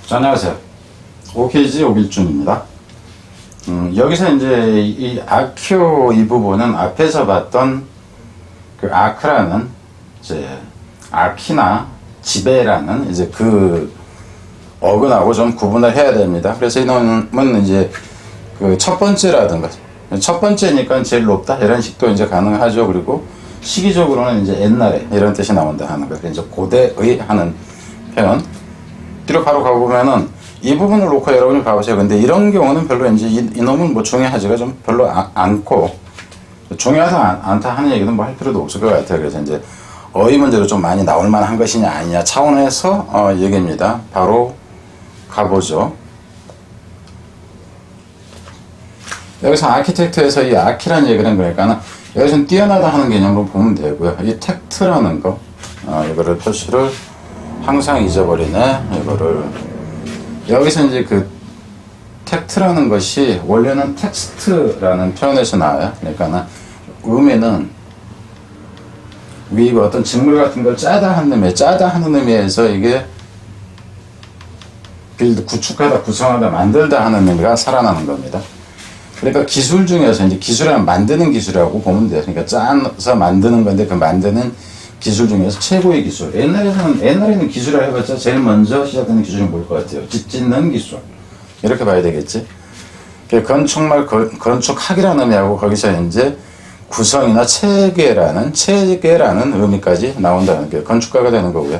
자, 안녕하세요. OKG 오길준입니다. 여기서 이제 이 아큐 이 부분은 앞에서 봤던 그 아크라는 이제 아키나 지배라는 이제 그 어근하고 좀 구분을 해야 됩니다. 그래서 이놈은 이제 그 첫 번째라든가 첫 번째니까 제일 높다 이런 식도 이제 가능하죠. 그리고 시기적으로는 이제 옛날에 이런 뜻이 나온다 하는 거. 이제 고대의 하는 표현. 뒤로 바로 가보면은 이 부분을 놓고 여러분이 봐보세요. 근데 이런 경우는 별로 이제 이놈은 뭐 중요하지가 좀 별로 않고 중요하다 않다 하는 얘기는 뭐 할 필요도 없을 것 같아요. 그래서 이제 어휘 문제로 좀 많이 나올 만한 것이냐 아니냐 차원에서 얘기입니다. 바로 가보죠. 여기서 아키텍트에서 이 아키라는 얘기는 그러니까는 여기서는 뛰어나다 하는 개념으로 보면 되고요. 이 텍트라는 거 이거를 표시를 항상 잊어버리네. 이거를 여기서 이제 그 텍트라는 것이 원래는 텍스트라는 표현에서 나와요. 그러니까는 의미는 위 어떤 직물 같은 걸 짜다 하는 의미에서 이게 빌드 구축하다 구성하다 만들다 하는 의미가 살아나는 겁니다. 그러니까 기술 중에서 이제 기술은 만드는 기술이라고 보면 돼요. 그러니까 짜서 만드는 건데 그 만드는 기술 중에서 최고의 기술. 옛날에는 기술을 해봤자 제일 먼저 시작되는 기술이 뭘 것 같아요? 집 짓는 기술. 이렇게 봐야 되겠지. 건축학이라는 의미하고 거기서 이제 구성이나 체계라는 의미까지 나온다는 게 건축가가 되는 거고요.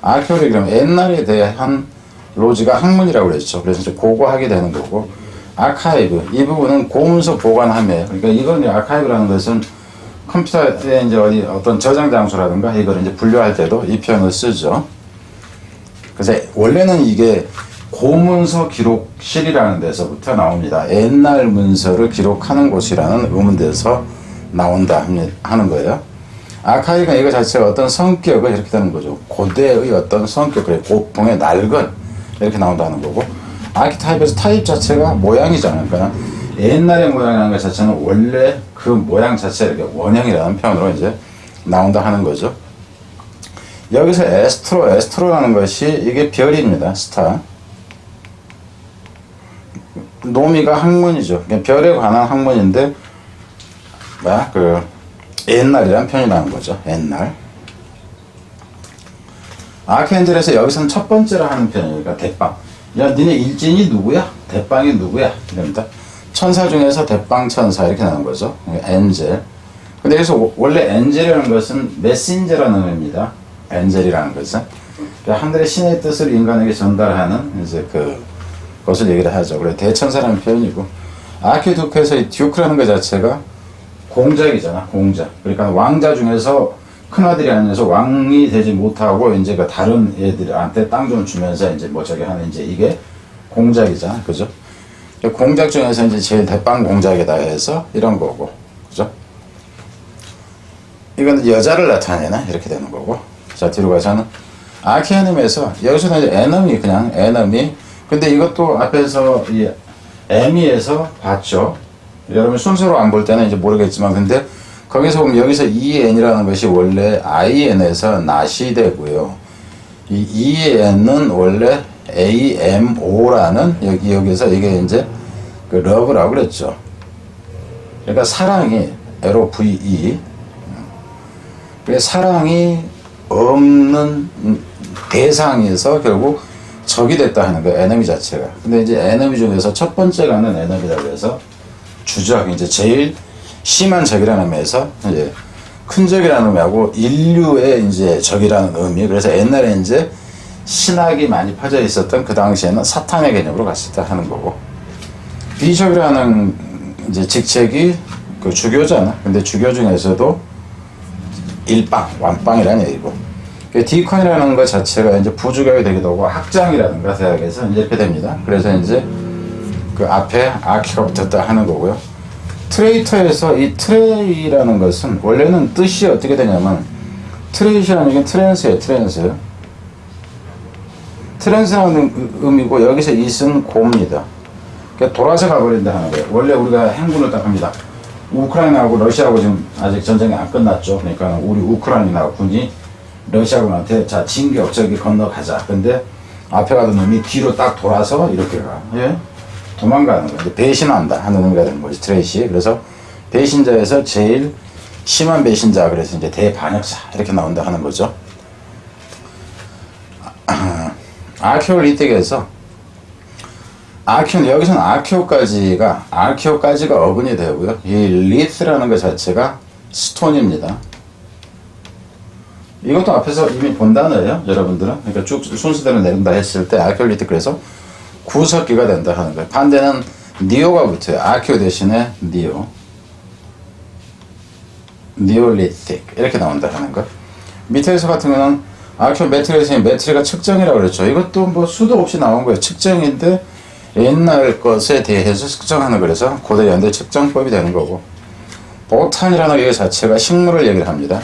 아케올로기는 옛날에 대한 로지가 학문이라고 그랬죠. 그래서 이제 고고하게 되는 거고. 아카이브 이 부분은 고문서 보관함이에요. 그러니까 이건 아카이브라는 것은 컴퓨터에 이제 어떤 저장 장소라든가 이걸 이제 분류할 때도 이 표현을 쓰죠. 그래서 원래는 이게 고문서 기록실이라는 데서부터 나옵니다. 옛날 문서를 기록하는 곳이라는 의문에서 나온다 하는 거예요. 아카이브가 이거 자체가 어떤 성격을 이렇게 되는 거죠. 고대의 어떤 성격, 그래 고풍의 낡은 이렇게 나온다는 거고. 아키타입에서 타입 자체가 모양이잖아요. 그러니까 옛날의 모양이라는 것 자체는 원래 그 모양 자체가 이렇게 원형이라는 표현으로 이제 나온다 하는 거죠. 여기서 에스트로라는 것이 이게 별입니다. 스타. 노미가 학문이죠. 별에 관한 학문인데, 옛날이라는 표현이 나온 거죠. 옛날. 아크엔젤에서 여기서는 첫 번째로 하는 표현이니까 대빵. 야, 니네 일진이 누구야? 대빵이 누구야? 이럽니다. 천사 중에서 대빵 천사 이렇게 나는 거죠. 엔젤. 근데 여기서 원래 엔젤이라는 것은 메신저라는 의미입니다. 엔젤이라는 것은 하늘의 신의 뜻을 인간에게 전달하는 이제 그것을 얘기를 하죠. 그래 대천사라는 표현이고 아키두크에서 이 듀크라는 것 자체가 공작이잖아. 공작. 그러니까 왕자 중에서 큰아들이 아니어서 왕이 되지 못하고 이제 그 다른 애들한테 땅 좀 주면서 이제 뭐 저기 하는 이제 이게 공작이잖아. 그죠? 공작 중에서 이제 제일 대빵 공작이다 해서 이런 거고. 그죠? 이건 여자를 나타내나? 이렇게 되는 거고. 자, 뒤로 가서는 아키아님에서 여기서는 이제 에너미. 근데 이것도 앞에서 이 에미에서 봤죠. 여러분 순서로 안 볼 때는 이제 모르겠지만 근데 거기서 보면 여기서 EN이라는 것이 원래 IN에서 not이 되고요. 이 EN은 원래 AMO라는 여기서 이게 이제 그 love라고 그랬죠. 그러니까 사랑이 LOVE. 그러니까 사랑이 없는 대상에서 결국 적이 됐다 하는 거예요. 에너미 자체가. 근데 이제 에너미 중에서 첫 번째가 하는 에너미라고 해서 주적 이제 제일 심한 적이라는 의미에서 이제 큰 적이라는 의미하고 인류의 이제 적이라는 의미. 그래서 옛날에 이제 신학이 많이 퍼져 있었던 그 당시에는 사탄의 개념으로 갔을 때 하는 거고. 비숍이라는 이제 직책이 그 주교잖아. 근데 주교 중에서도 완빵이라는 얘기고. 디컨이라는 것 자체가 이제 부주교가 되기도 하고 학장이라든가 대학에서 이제 이렇게 됩니다. 그래서 이제 그 앞에 아키가 붙었다 하는 거고요. 트레이터에서 이 트레이라는 것은 원래는 뜻이 어떻게 되냐면 트레이시라는 얘기는 트랜스예요. 트랜스라는 의미고 여기서 이은 고입니다. 그러니까 돌아서 가버린다 하는 거예요. 원래 우리가 행군을 딱 합니다. 우크라이나하고 러시아하고 지금 아직 전쟁이 안 끝났죠. 그러니까 우리 우크라이나 군이 러시아군한테 자 진격 저기 건너가자. 근데 앞에 가던 놈이 뒤로 딱 돌아서 이렇게 가. 예? 도망가는 거야. 이제 배신한다 하는 의미가 되는 거지, 트레이시. 그래서 배신자에서 제일 심한 배신자, 그래서 이제 대반역사 이렇게 나온다 하는 거죠. 아키오리틱에서 여기서는 아키오까지가 어근이 되고요. 이 리트라는 것 자체가 스톤입니다. 이것도 앞에서 이미 본 단어예요, 여러분들은. 그러니까 쭉 순서대로 내린다 했을 때 아키오리틱, 그래서 구석기가 된다 하는 거예요. 반대는 니오가 붙어요. 아키오 대신에 니올리틱 이렇게 나온다 하는 거. 밑에서 같은 거는 아키오 메트리에서 메트리가 측정이라고 그랬죠. 이것도 뭐 수도 없이 나온 거예요. 측정인데 옛날 것에 대해서 측정하는, 그래서 고대 연대 측정법이 되는 거고. 보탄이라는 게 자체가 식물을 얘기를 합니다.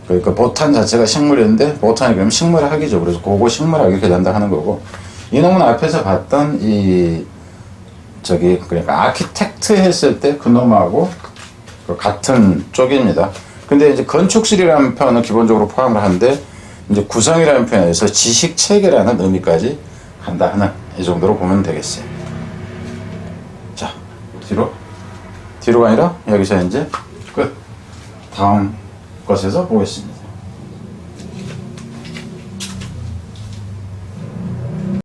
그러니까 보탄 자체가 식물인데 보탄이 그러면 식물학이죠. 그래서 그거 식물학 이렇게 된다 하는 거고. 이놈은 앞에서 봤던 그러니까 아키텍트 했을 때 그 놈하고 같은 쪽입니다. 근데 이제 건축술이라는 표현은 기본적으로 포함을 하는데, 이제 구성이라는 표현에서 지식 체계라는 의미까지 한다 하는, 이 정도로 보면 되겠어요. 자, 뒤로가 아니라 여기서 이제 끝. 다음 것에서 보겠습니다.